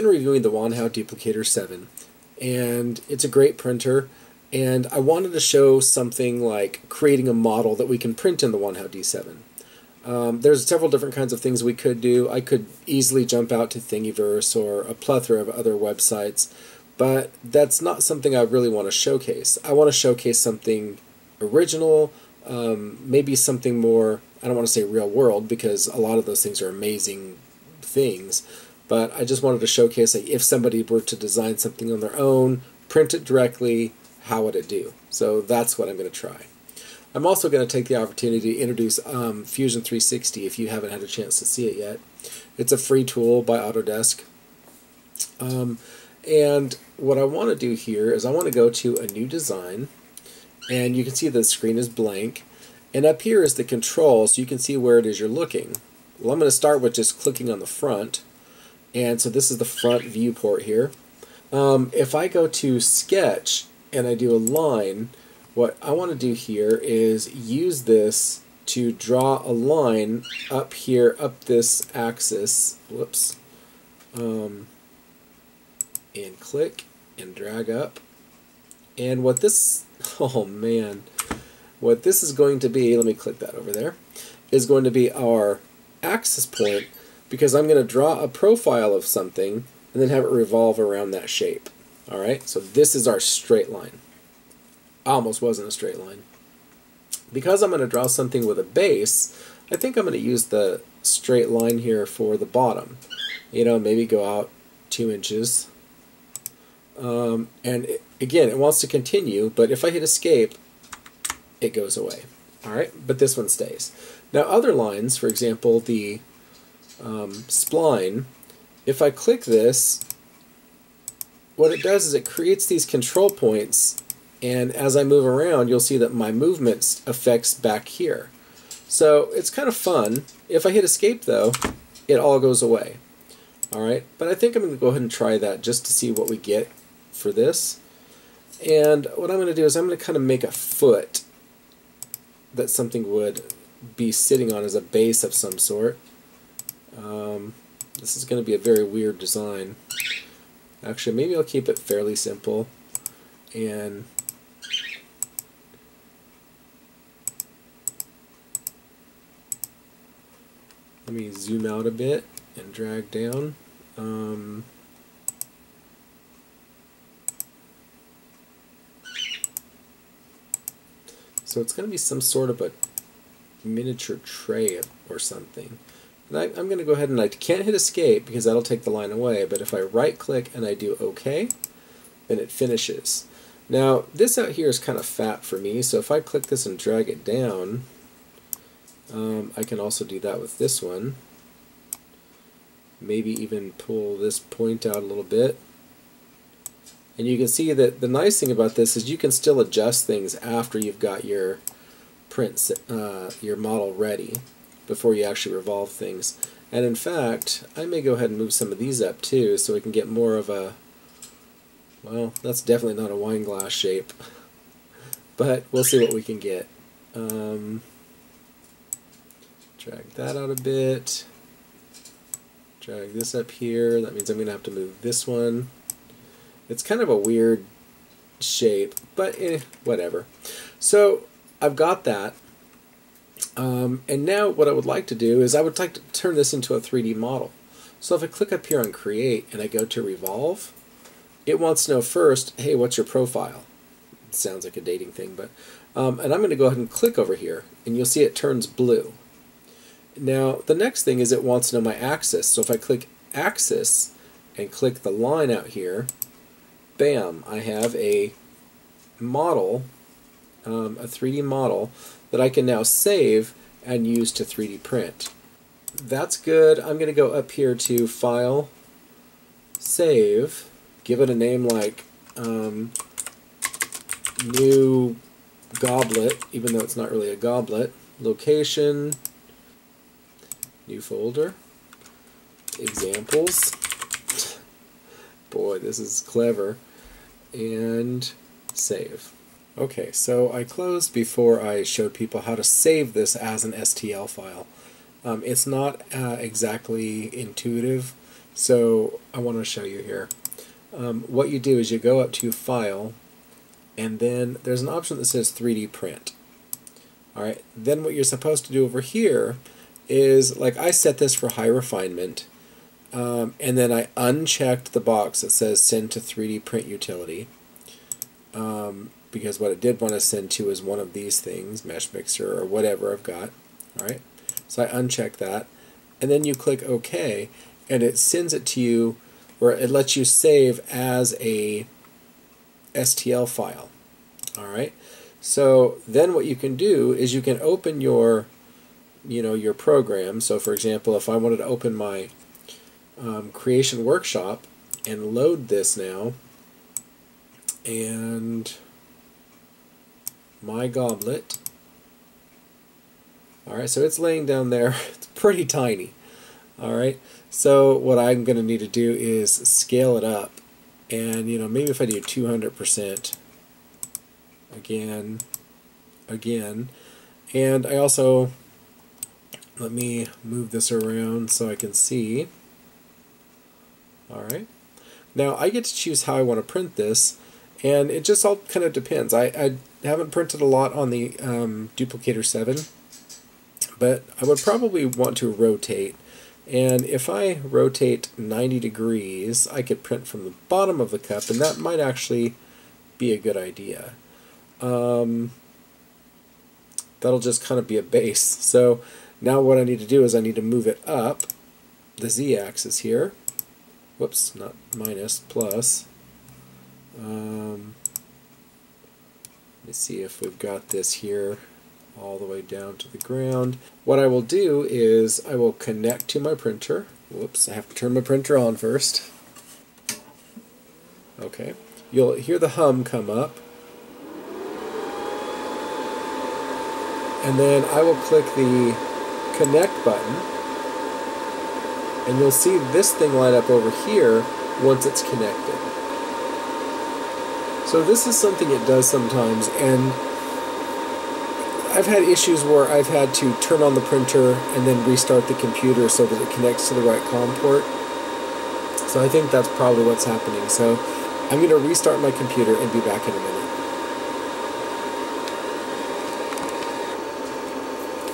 been reviewing the Wanhao Duplicator 7, and it's a great printer, and I wanted to show something like creating a model that we can print in the Wanhao D7. There's several different kinds of things we could do. I could easily jump out to Thingiverse or a plethora of other websites, but that's not something I really want to showcase. I want to showcase something original, maybe something more, I don't want to say real world, because a lot of those things are amazing things, but I just wanted to showcase that if somebody were to design something on their own, print it directly, how would it do? So that's what I'm going to try. I'm also going to take the opportunity to introduce Fusion 360 if you haven't had a chance to see it yet. It's a free tool by Autodesk. And what I want to do here is I want to go to a new design, and you can see the screen is blank, and up here is the control, so you can see where it is you're looking. Well, I'm going to start with just clicking on the front, and so this is the front viewport here. If I go to Sketch and I do a line, what I want to do here is use this to draw a line up here, up this axis, whoops, and click and drag up. And what this, oh man, what this is going to be, let me click that over there, is going to be our axis point, because I'm going to draw a profile of something and then have it revolve around that shape. Alright, so this is our straight line. Almost wasn't a straight line. Because I'm going to draw something with a base, I think I'm going to use the straight line here for the bottom. You know, maybe go out 2 inches. And again, it wants to continue, but if I hit escape, it goes away. Alright, but this one stays. Now other lines, for example, the spline, if I click this, what it does is it creates these control points, and as I move around, you'll see that my movement affects back here. So it's kind of fun. If I hit escape though, it all goes away. Alright, but I think I'm going to go ahead and try that just to see what we get for this. And what I'm going to do is I'm going to kind of make a foot that something would be sitting on as a base of some sort. This is going to be a very weird design. Actually, maybe I'll keep it fairly simple, and let me zoom out a bit and drag down. So it's going to be some sort of a miniature tray or something. And I'm going to go ahead and I can't hit escape because that'll take the line away, but if I right click and I do OK, then it finishes. Now this out here is kind of fat for me, so if I click this and drag it down, I can also do that with this one. Maybe even pull this point out a little bit. And you can see that the nice thing about this is you can still adjust things after you've got your print, your model ready, before you actually revolve things. And in fact, I may go ahead and move some of these up too, so we can get more of a, well, that's definitely not a wine glass shape, but we'll see what we can get. Drag that out a bit, drag this up here, that means I'm going to have to move this one. It's kind of a weird shape, but whatever. So I've got that. And now what I would like to do is I would like to turn this into a 3D model. So if I click up here on Create and I go to Revolve, it wants to know first, hey, what's your profile? It sounds like a dating thing, but and I'm going to go ahead and click over here, and you'll see it turns blue. Now the next thing is it wants to know my axis. So if I click Axis and click the line out here, bam, I have a model, a 3D model that I can now save and use to 3D print. That's good. I'm going to go up here to File, Save, give it a name like New Goblet, even though it's not really a goblet, Location, New Folder, Examples. Boy, this is clever. And Save. Okay, so I closed before I showed people how to save this as an STL file. It's not exactly intuitive, So I want to show you here. What you do is you go up to File, and then there's an option that says 3D Print. Alright, then what you're supposed to do over here is, like, I set this for high refinement, and then I unchecked the box that says Send to 3D Print Utility, because what it did want to send to is one of these things, Mesh Mixer or whatever I've got. Alright, so I uncheck that, and then you click OK, and it sends it to you, or it lets you save as a STL file. Alright, so then what you can do is you can open your your program. So for example, if I wanted to open my creation workshop and load this now, and my goblet, alright, so it's laying down there. It's pretty tiny. Alright, so what I'm going to need to do is scale it up, and maybe if I do 200% again, and I also, let me move this around so I can see. Alright, now I get to choose how I want to print this, and it just all kind of depends. I haven't printed a lot on the Duplicator 7, but I would probably want to rotate. And if I rotate 90 degrees, I could print from the bottom of the cup, and that might actually be a good idea. That'll just kind of be a base. So now what I need to do is I need to move it up the z-axis here. Whoops, not minus, plus. Let me see if we've got this here all the way down to the ground. What I will do is I will connect to my printer. Whoops, I have to turn my printer on first. Okay, you'll hear the hum come up. And then I will click the connect button, and you'll see this thing light up over here once it's connected. So this is something it does sometimes, and I've had issues where I've had to turn on the printer and then restart the computer so that it connects to the right COM port. So I think that's probably what's happening. So I'm going to restart my computer and be back in a minute.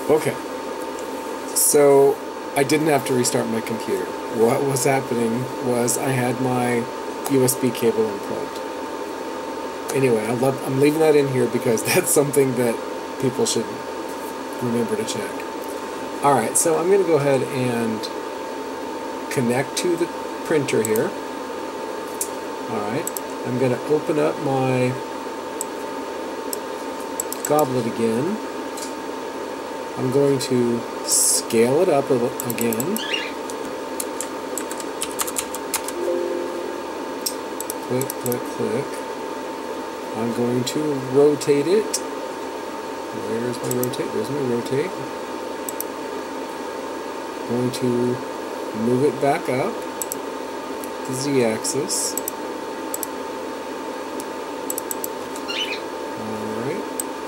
Okay, so I didn't have to restart my computer. What was happening was I had my USB cable unplugged. Anyway, I'm leaving that in here because that's something that people should remember to check. Alright, so I'm going to go ahead and connect to the printer here. Alright, I'm going to open up my goblet again. I'm going to scale it up again. Click, click, click. I'm going to rotate it. Where's my rotate? There's my rotate. I'm going to move it back up the z-axis. Alright,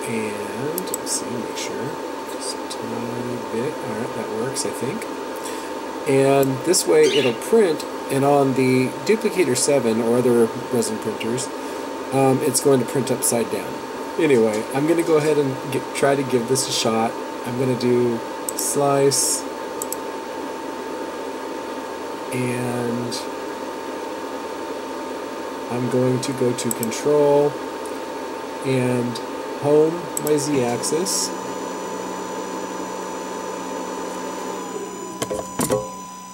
and let's see, make sure. Just a tiny bit. Alright, that works, I think. And this way it'll print, and on the Duplicator 7 or other resin printers, it's going to print upside down. Anyway, I'm going to go ahead and try to give this a shot. I'm going to do slice, and I'm going to go to Control and home my z-axis.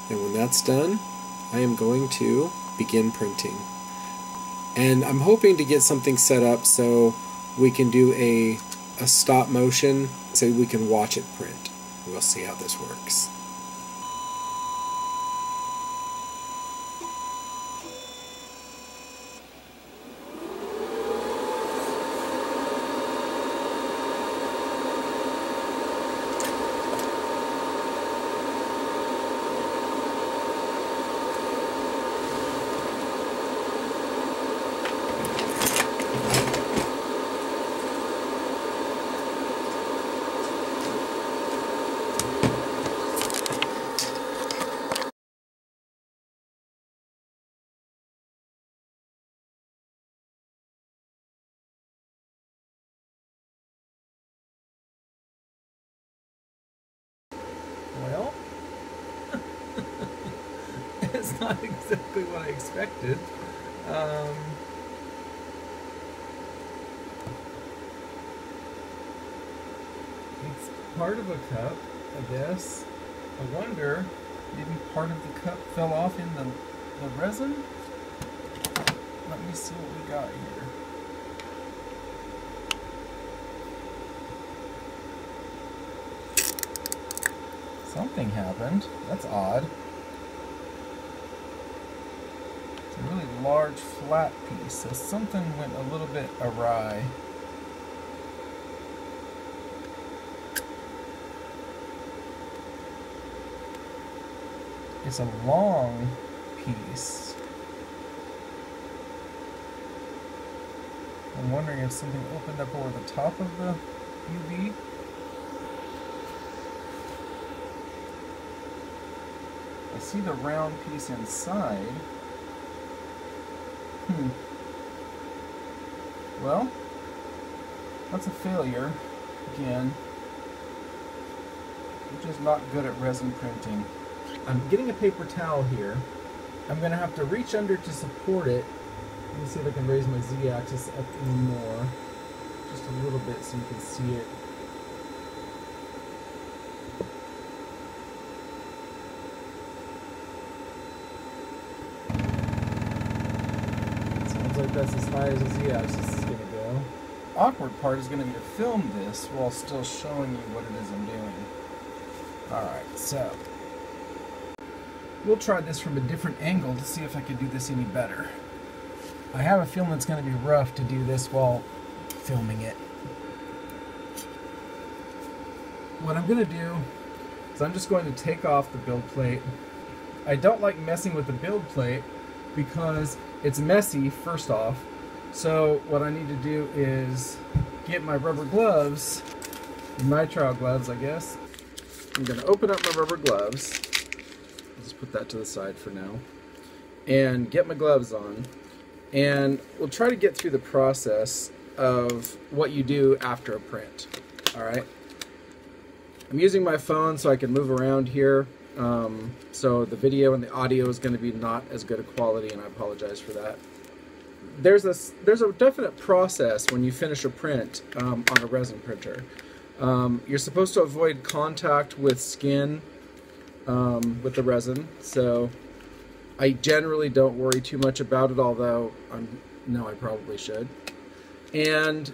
And when that's done, I am going to begin printing. And I'm hoping to get something set up so we can do a stop motion so we can watch it print. We'll see how this works. Well, it's not exactly what I expected. It's part of a cup, I guess. I wonder, maybe part of the cup fell off in the resin? Let me see what we got here. Something happened. That's odd. It's a really large flat piece, so something went a little bit awry. It's a long piece. I'm wondering if something opened up over the top of the UV. I see the round piece inside. Well, that's a failure. Again, I'm just not good at resin printing. I'm getting a paper towel here. I'm going to have to reach under to support it. Let me see if I can raise my Z-axis up even more. Just a little bit so you can see it. Sounds like that's as high as the Z-axis is going to go. Awkward part is going to be to film this while still showing you what it is I'm doing. Alright, so we'll try this from a different angle to see if I can do this any better. I have a feeling it's going to be rough to do this while filming it. What I'm going to do is I'm just going to take off the build plate. I don't like messing with the build plate because it's messy, first off. So what I need to do is get my rubber gloves, nitrile gloves, I guess. I'm going to open up my rubber gloves. Let's put that to the side for now. And get my gloves on. And we'll try to get through the process of what you do after a print. Alright? I'm using my phone so I can move around here. So the video and the audio is going to be not as good a quality, and I apologize for that. There's a definite process when you finish a print on a resin printer. You're supposed to avoid contact with skin with the resin, so I generally don't worry too much about it, although no, I probably should. And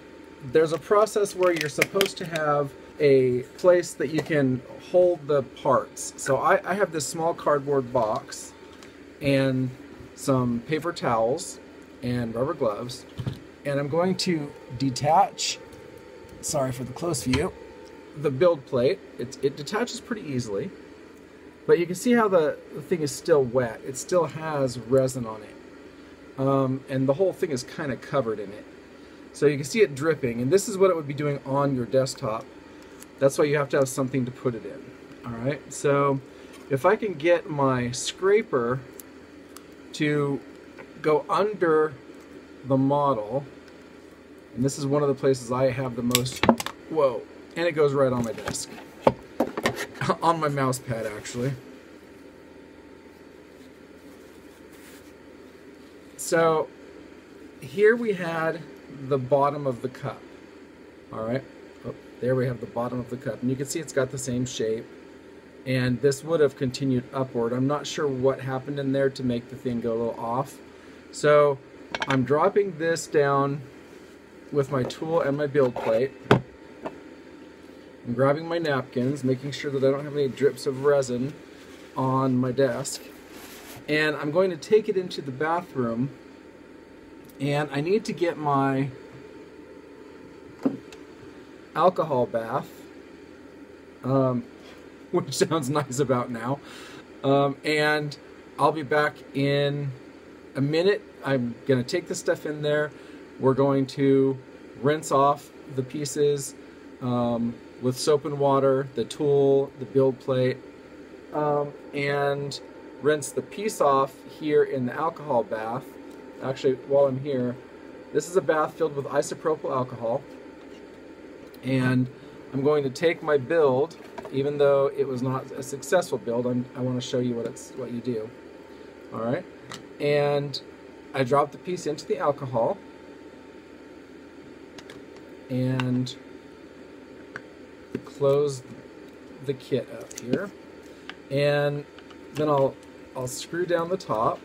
there's a process where you're supposed to have a place that you can hold the parts. So I have this small cardboard box and some paper towels and rubber gloves, and I'm going to detach, sorry for the close view, the build plate. It detaches pretty easily, but you can see how the thing is still wet. It still has resin on it, and the whole thing is kind of covered in it. So you can see it dripping, and this is what it would be doing on your desktop. That's why you have to have something to put it in. Alright, so if I can get my scraper to go under the model, and this is one of the places I have the most, whoa, and it goes right on my desk. On my mouse pad, actually. So here we had the bottom of the cup. Alright, oh, there we have the bottom of the cup, and you can see it's got the same shape, and this would have continued upward. I'm not sure what happened in there to make the thing go a little off. So I'm dropping this down with my tool and my build plate. I'm grabbing my napkins, making sure that I don't have any drips of resin on my desk. And I'm going to take it into the bathroom, and I need to get my alcohol bath, which sounds nice about now, and I'll be back in a minute. I'm going to take the stuff in there. We're going to rinse off the pieces with soap and water, the tool, the build plate, and rinse the piece off here in the alcohol bath. Actually, while I'm here, this is a bath filled with isopropyl alcohol, and I'm going to take my build Even though it was not a successful build, I want to show you what you do. All right, and I drop the piece into the alcohol, and close the kit up here, and then I'll screw down the top.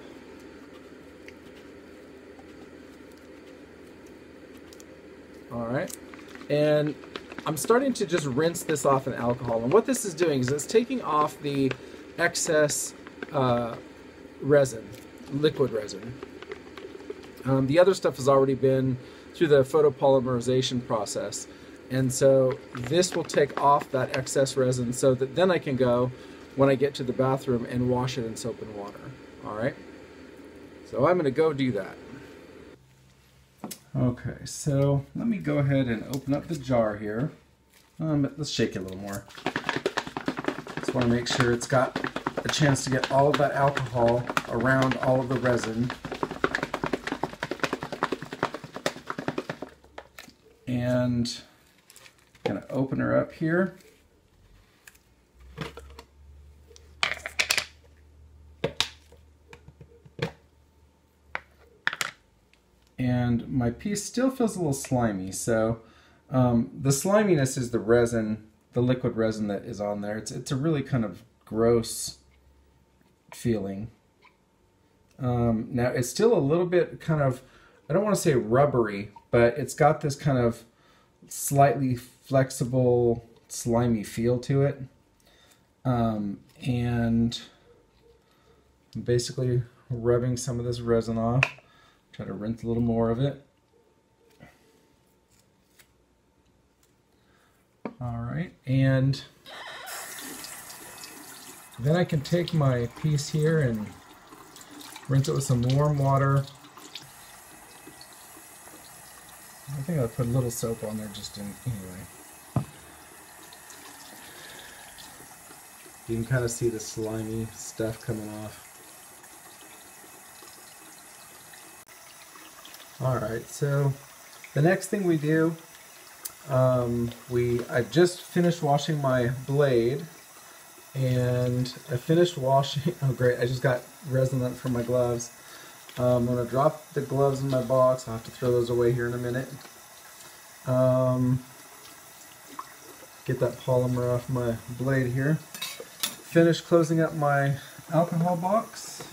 All right, and I'm starting to just rinse this off in alcohol, and what this is doing is it's taking off the excess resin, liquid resin. The other stuff has already been through the photopolymerization process, and so this will take off that excess resin so that then I can go, when I get to the bathroom, and wash it in soap and water. All right, so I'm going to go do that. Okay, so let me go ahead and open up the jar here. Let's shake it a little more. Just want to make sure it's got a chance to get all of that alcohol around all of the resin. And I'm going to open her up here. And my piece still feels a little slimy, so the sliminess is the resin, the liquid resin that is on there. It's a really kind of gross feeling. Now it's still a little bit kind of, I don't want to say rubbery, but it's got this kind of slightly flexible, slimy feel to it. And I'm basically rubbing some of this resin off. Try to rinse a little more of it. All right, and then I can take my piece here and rinse it with some warm water. I think I'll put a little soap on there just anyway. You can kind of see the slimy stuff coming off. Alright, so the next thing we do, I've just finished washing my blade, and I finished washing, oh great, I just got resin on it from my gloves. I'm going to drop the gloves in my box. I'll have to throw those away here in a minute. Get that polymer off my blade here. Finish closing up my alcohol box.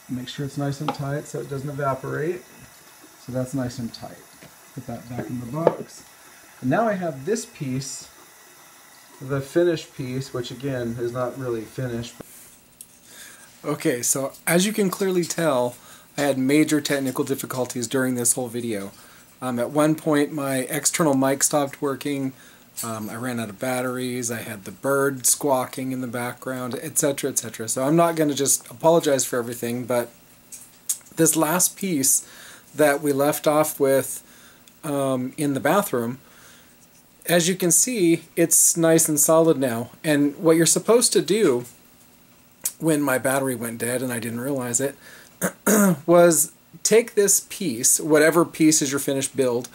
Make sure it's nice and tight so it doesn't evaporate. So that's nice and tight. Put that back in the box. And now I have this piece, the finished piece, which again is not really finished. Okay, so as you can clearly tell, I had major technical difficulties during this whole video. At one point my external mic stopped working, I ran out of batteries, I had the bird squawking in the background, etc., etc. So I'm not going to just apologize for everything, but this last piece that we left off with in the bathroom, as you can see, it's nice and solid now. And what you're supposed to do when my battery went dead and I didn't realize it was take this piece, whatever piece is your finished build,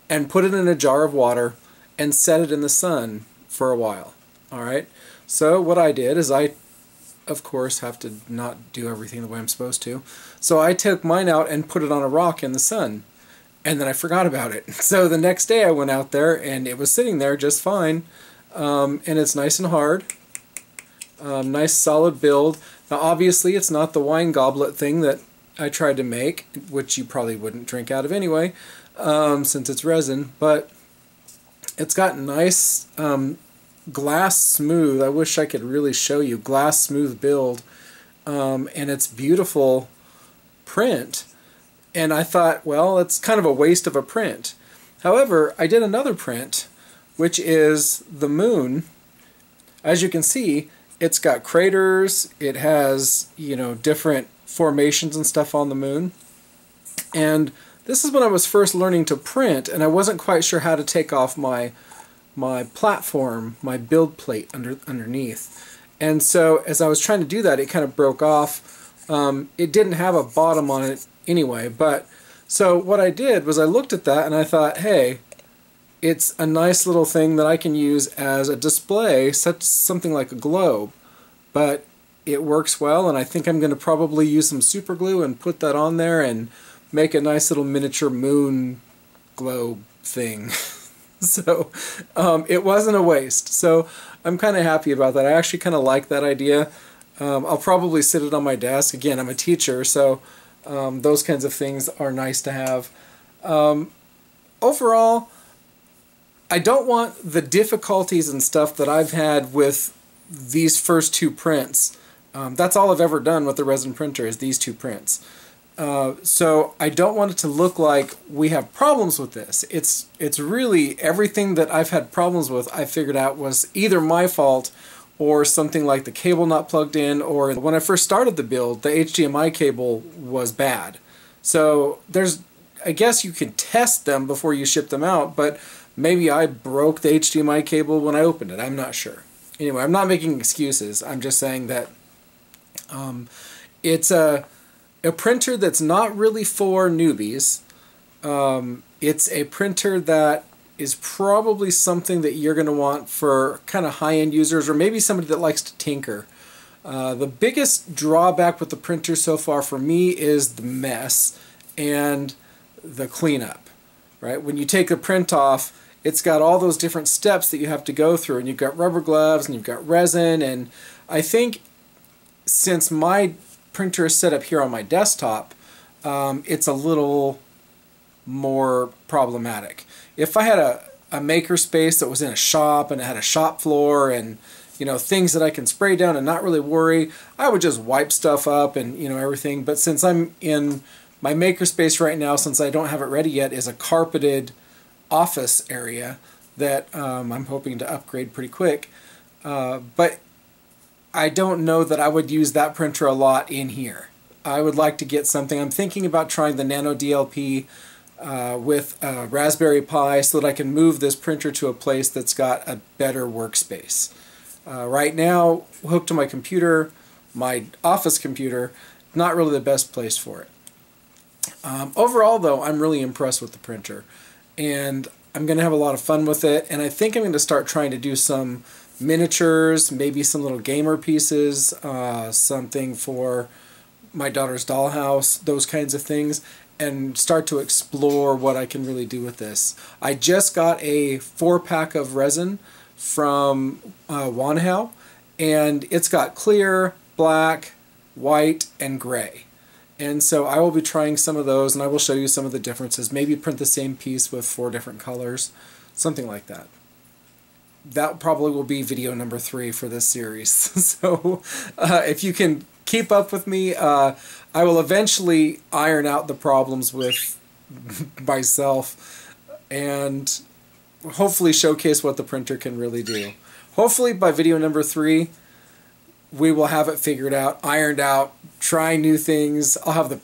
and put it in a jar of water and set it in the sun for a while. Alright, so what I did is I, of course, have to not do everything the way I'm supposed to. So I took mine out and put it on a rock in the sun, and then I forgot about it. So the next day I went out there and it was sitting there just fine, and it's nice and hard. Nice solid build. Now obviously it's not the wine goblet thing that I tried to make, which you probably wouldn't drink out of anyway, since it's resin, but it's got nice glass smooth, I wish I could really show you, glass smooth build, and it's beautiful print. And I thought, well, it's kind of a waste of a print. However, I did another print, which is the moon. As you can see, it's got craters, it has, you know, different formations and stuff on the moon. And this is when I was first learning to print, and I wasn't quite sure how to take off my platform, my build plate underneath. And so as I was trying to do that, it kind of broke off. It didn't have a bottom on it anyway, but So what I did was I looked at that and I thought, hey, it's a nice little thing that I can use as a display, such something like a globe, but it works well, and I think I'm going to probably use some super glue and put that on there and make a nice little miniature moon globe thing. So it wasn't a waste. So I'm kind of happy about that. I actually kind of like that idea. I'll probably sit it on my desk. Again, I'm a teacher, so those kinds of things are nice to have. Overall, I don't want the difficulties and stuff that I've had with these first two prints. That's all I've ever done with the resin printer is these two prints. So I don't want it to look like we have problems with this. It's really everything that I've had problems with I figured out was either my fault or something like the cable not plugged in, or when I first started the build, the HDMI cable was bad. So I guess you can test them before you ship them out, but maybe I broke the HDMI cable when I opened it. I'm not sure. Anyway, I'm not making excuses. I'm just saying that it's a printer that's not really for newbies. It's a printer that is probably something that you're going to want for kind of high-end users, or maybe somebody that likes to tinker. The biggest drawback with the printer so far for me is the mess and the cleanup. Right? When you take the print off, it's got all those different steps that you have to go through, and you've got rubber gloves and you've got resin, and I think since my printer is set up here on my desktop, it's a little more problematic. If I had a maker space that was in a shop and it had a shop floor and things that I can spray down and not really worry, I would just wipe stuff up and everything. But since I'm in my maker space right now, since I don't have it ready yet, is a carpeted office area that I'm hoping to upgrade pretty quick. But I don't know that I would use that printer a lot in here. I would like to get something. I'm thinking about trying the Nano DLP with a Raspberry Pi so that I can move this printer to a place that's got a better workspace. Right now, hooked to my computer, my office computer, not really the best place for it. Overall, though, I'm really impressed with the printer, and I'm going to have a lot of fun with it, and I think I'm going to start trying to do some miniatures, maybe some little gamer pieces, something for my daughter's dollhouse, those kinds of things, and start to explore what I can really do with this. I just got a 4-pack of resin from Wanhao, and it's got clear, black, white, and gray. And so I will be trying some of those, and I will show you some of the differences. Maybe print the same piece with 4 different colors, something like that. That probably will be video number 3 for this series. So if you can keep up with me, I will eventually iron out the problems with myself and hopefully showcase what the printer can really do. Hopefully by video number 3, we will have it figured out, ironed out, try new things. I'll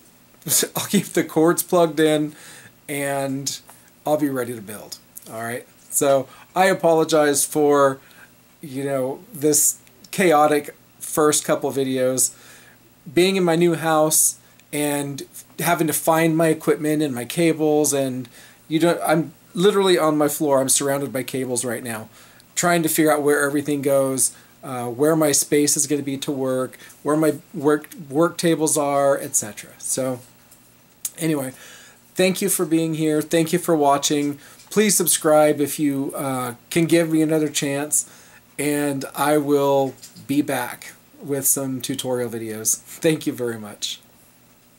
keep the cords plugged in, and I'll be ready to build. All right. So I apologize for, this chaotic first couple videos. Being in my new house and having to find my equipment and my cables, and I'm literally on my floor. I'm surrounded by cables right now, trying to figure out where everything goes, where my space is going to be to work, where my work tables are, etc. So anyway, thank you for being here. Thank you for watching. Please subscribe if you can give me another chance, and I will be back with some tutorial videos. Thank you very much.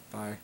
Bye.